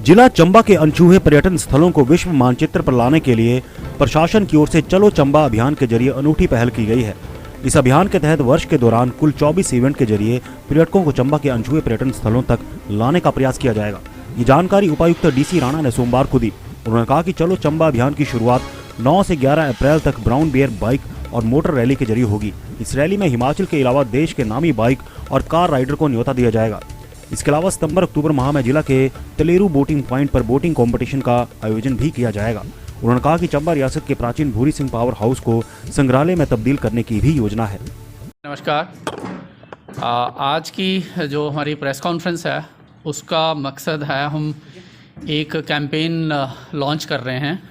जिला चंबा के अनछुए पर्यटन स्थलों को विश्व मानचित्र पर लाने के लिए प्रशासन की ओर से चलो चंबा अभियान के जरिए अनूठी पहल की गई है। इस अभियान के तहत वर्ष के दौरान कुल 24 इवेंट के जरिए पर्यटकों को चंबा के अनछुए पर्यटन स्थलों तक लाने का प्रयास किया जाएगा। ये जानकारी उपायुक्त डीसी राणा ने सोमवार को दी। उन्होंने कहा कि चलो चंबा अभियान की शुरुआत 9 से 11 अप्रैल तक ब्राउन बियर बाइक और मोटर रैली के जरिए होगी। इस रैली में हिमाचल के अलावा देश के नामी बाइक और कार राइडर को न्योता दिया जाएगा। इसके अलावा सितंबर-अक्टूबर माह में जिला के तलेरू बोटिंग पॉइंट पर बोटिंग कंपटीशन का आयोजन भी किया जाएगा। उन्होंने कहा कि चंबा रियासत के प्राचीन भूरी सिंह पावर हाउस को संग्रहालय में तब्दील करने की भी योजना है। नमस्कार। आज की जो हमारी प्रेस कॉन्फ्रेंस है उसका मकसद है, हम एक कैंपेन लॉन्च कर रहे हैं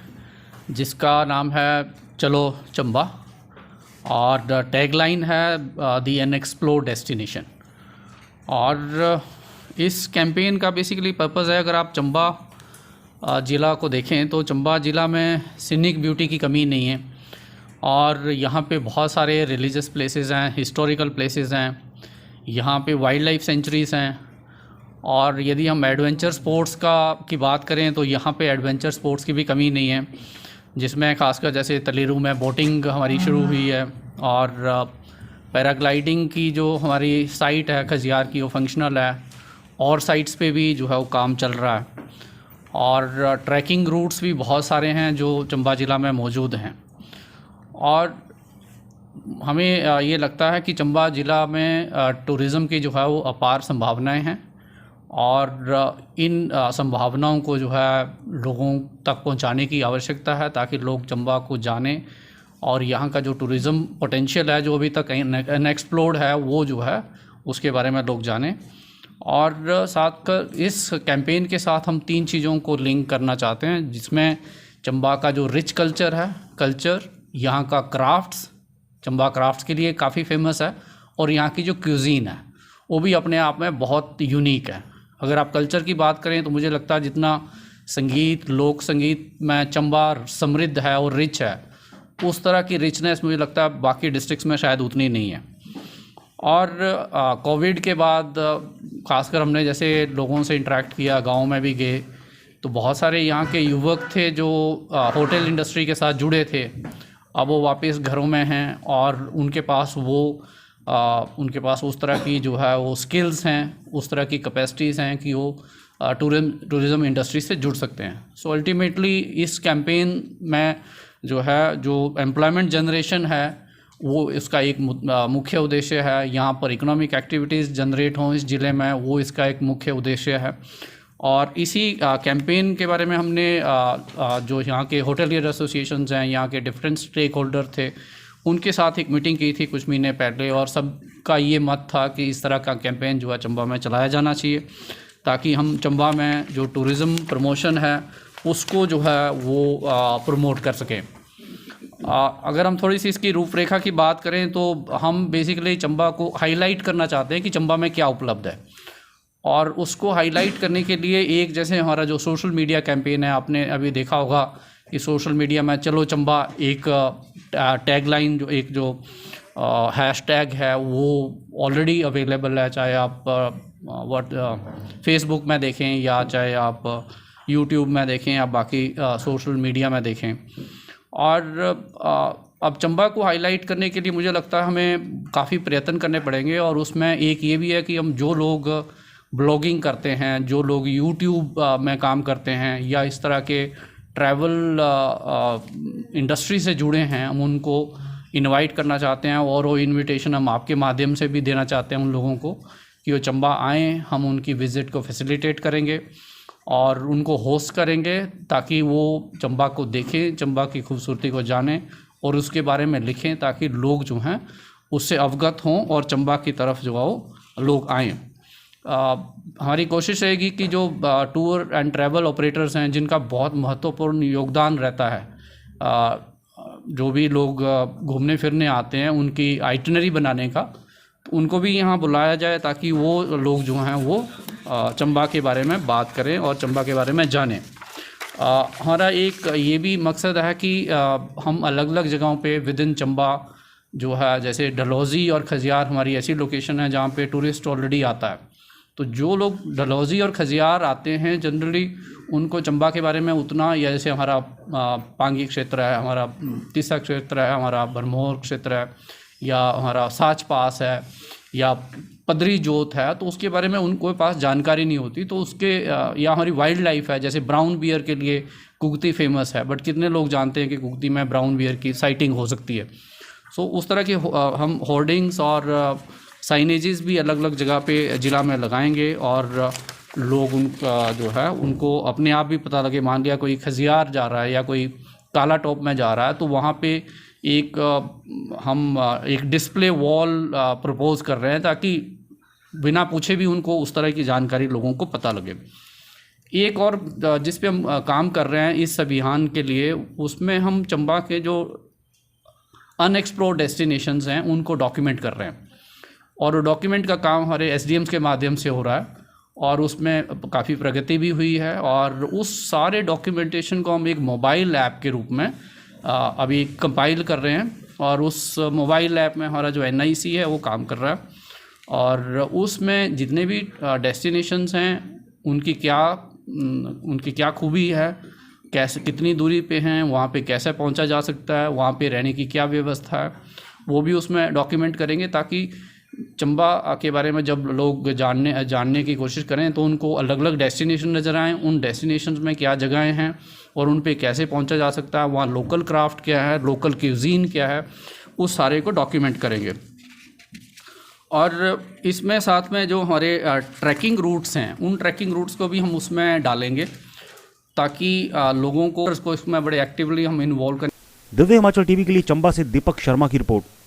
जिसका नाम है चलो चंबा और टैगलाइन है दी अनएक्सप्लोर्ड डेस्टिनेशन। और इस कैंपेन का बेसिकली पर्पज़ है, अगर आप चंबा ज़िला को देखें तो चंबा ज़िला में सीनिक ब्यूटी की कमी नहीं है और यहाँ पे बहुत सारे रिलीजियस प्लेसेस हैं, हिस्टोरिकल प्लेसेस हैं, यहाँ पे वाइल्ड लाइफ सेंचुरीज़ हैं। और यदि हम एडवेंचर स्पोर्ट्स की बात करें तो यहाँ पे एडवेंचर स्पोर्ट्स की भी कमी नहीं है, जिसमें खासकर जैसे तलेरू में बोटिंग हमारी शुरू हुई है और पैराग्लाइडिंग की जो हमारी साइट है खजियार की वो फंक्शनल है और साइट्स पे भी जो है वो काम चल रहा है। और ट्रैकिंग रूट्स भी बहुत सारे हैं जो चंबा ज़िला में मौजूद हैं। और हमें ये लगता है कि चंबा ज़िला में टूरिज़्म की जो है वो अपार संभावनाएं हैं और इन संभावनाओं को जो है लोगों तक पहुंचाने की आवश्यकता है ताकि लोग चंबा को जानें और यहाँ का जो टूरिज़्म पोटेंशियल है जो अभी तक अनएक्सप्लोर्ड है वो जो है उसके बारे में लोग जानें। और साथ कर इस कैंपेन के साथ हम 3 चीज़ों को लिंक करना चाहते हैं, जिसमें चंबा का जो रिच कल्चर है, यहाँ का क्राफ्ट्स, चंबा क्राफ्ट्स के लिए काफ़ी फेमस है और यहाँ की जो क्यूजीन है वो भी अपने आप में बहुत यूनिक है। अगर आप कल्चर की बात करें तो मुझे लगता है जितना संगीत, लोक संगीत में चंबा समृद्ध है और रिच है, उस तरह की रिचनेस मुझे लगता है बाकी डिस्ट्रिक्ट्स में शायद उतनी नहीं है। और कोविड के बाद खासकर हमने जैसे लोगों से इंटरेक्ट किया, गांव में भी गए, तो बहुत सारे यहाँ के युवक थे जो होटल इंडस्ट्री के साथ जुड़े थे, अब वो वापस घरों में हैं और उनके पास उस तरह की जो है वो स्किल्स हैं, उस तरह की कैपेसिटीज़ हैं कि वो टूरिज़्म इंडस्ट्री से जुड़ सकते हैं। सो अल्टीमेटली इस कैंपेन में जो एम्प्लॉयमेंट जनरेशन है वो इसका एक मुख्य उद्देश्य है। यहाँ पर इकोनॉमिक एक्टिविटीज़ जनरेट हों इस ज़िले में, वो इसका एक मुख्य उद्देश्य है। और इसी कैंपेन के बारे में हमने जो यहाँ के होटलियर एसोसिएशंस हैं, यहाँ के डिफरेंट स्टेक होल्डर थे, उनके साथ एक मीटिंग की थी कुछ महीने पहले और सबका ये मत था कि इस तरह का कैंपेन जो है चंबा में चलाया जाना चाहिए ताकि हम चंबा में जो टूरिज़्म प्रमोशन है उसको जो है वो प्रमोट कर सकें। अगर हम थोड़ी सी इसकी रूपरेखा की बात करें तो हम बेसिकली चंबा को हाईलाइट करना चाहते हैं कि चंबा में क्या उपलब्ध है, और उसको हाईलाइट करने के लिए एक जैसे हमारा जो सोशल मीडिया कैंपेन है, आपने अभी देखा होगा कि सोशल मीडिया में चलो चंबा एक टैगलाइन जो हैशटैग है वो ऑलरेडी अवेलेबल है, चाहे आप फेसबुक में देखें या चाहे आप यूट्यूब में देखें या बाकी सोशल मीडिया में देखें। और अब चंबा को हाईलाइट करने के लिए मुझे लगता है हमें काफ़ी प्रयत्न करने पड़ेंगे और उसमें एक ये भी है कि हम जो लोग ब्लॉगिंग करते हैं, जो लोग यूट्यूब में काम करते हैं या इस तरह के ट्रैवल इंडस्ट्री से जुड़े हैं, हम उनको इनवाइट करना चाहते हैं और वो इनविटेशन हम आपके माध्यम से भी देना चाहते हैं उन लोगों को कि वो चंबा आएँ। हम उनकी विज़िट को फैसिलिटेट करेंगे और उनको होस्ट करेंगे ताकि वो चंबा को देखें, चंबा की खूबसूरती को जानें और उसके बारे में लिखें ताकि लोग जो हैं उससे अवगत हों और चंबा की तरफ जो है वो लोग आएँ। हमारी कोशिश रहेगी कि जो टूर एंड ट्रैवल ऑपरेटर्स हैं जिनका बहुत महत्वपूर्ण योगदान रहता है, जो भी लोग घूमने फिरने आते हैं उनकी आइटिनरी बनाने का, तो उनको भी यहाँ बुलाया जाए ताकि वो लोग जो हैं वो चंबा के बारे में बात करें और चंबा के बारे में जानें। हमारा एक ये भी मकसद है कि हम अलग अलग जगहों पे विद इन चंबा जो है, जैसे डलहौजी और खजियार हमारी ऐसी लोकेशन है जहाँ पे टूरिस्ट ऑलरेडी आता है, तो जो लोग डलहौजी और खजियार आते हैं जनरली उनको चंबा के बारे में उतना, या जैसे हमारा पांगी क्षेत्र है, हमारा तीसा क्षेत्र है, हमारा भरमौर क्षेत्र है, या हमारा साच पास है, या पदरी जोत है, तो उसके बारे में उनको पास जानकारी नहीं होती। तो उसके या हमारी वाइल्ड लाइफ है, जैसे ब्राउन बियर के लिए कुगती फेमस है, बट कितने लोग जानते हैं कि कुगती में ब्राउन बियर की साइटिंग हो सकती है। सो उस तरह के हम होर्डिंग्स और साइनेजेस भी अलग अलग जगह पे ज़िला में लगाएंगे, और लोग उनका जो है उनको अपने आप भी पता लगे। मान लिया कोई खजियार जा रहा है या कोई काला टॉप में जा रहा है, तो वहाँ पे हम एक डिस्प्ले वॉल प्रपोज कर रहे हैं, ताकि बिना पूछे भी उनको उस तरह की जानकारी लोगों को पता लगे। एक और जिस पे हम काम कर रहे हैं इस अभियान के लिए, उसमें हम चंबा के जो अनएक्सप्लोर्ड डेस्टिनेशंस हैं उनको डॉक्यूमेंट कर रहे हैं, और डॉक्यूमेंट का काम हमारे एसडीएम्स के माध्यम से हो रहा है, और उसमें काफ़ी प्रगति भी हुई है। और उस सारे डॉक्यूमेंटेशन को हम एक मोबाइल ऐप के रूप में अभी कंपाइल कर रहे हैं, और उस मोबाइल ऐप में हमारा जो NIC है वो काम कर रहा है, और उसमें जितने भी डेस्टिनेशंस हैं उनकी क्या खूबी है, कैसे कितनी दूरी पे हैं, वहाँ पे कैसे पहुँचा जा सकता है, वहाँ पे रहने की क्या व्यवस्था है, वो भी उसमें डॉक्यूमेंट करेंगे, ताकि चंबा के बारे में जब लोग जानने की कोशिश करें तो उनको अलग अलग डेस्टिनेशन नज़र आएँ, उन डेस्टिनेशंस में क्या जगहें हैं और उन पे कैसे पहुंचा जा सकता है, वहाँ लोकल क्राफ्ट क्या है, लोकल क्यूजीन क्या है, उस सारे को डॉक्यूमेंट करेंगे। और इसमें साथ में जो हमारे ट्रैकिंग रूट्स हैं, उन ट्रैकिंग रूट्स को भी हम उसमें डालेंगे, ताकि लोगों को इसमें बड़े एक्टिवली हम इन्वॉल्व करें। दिव्य हिमाचल टीवी के लिए चंबा से दीपक शर्मा की रिपोर्ट।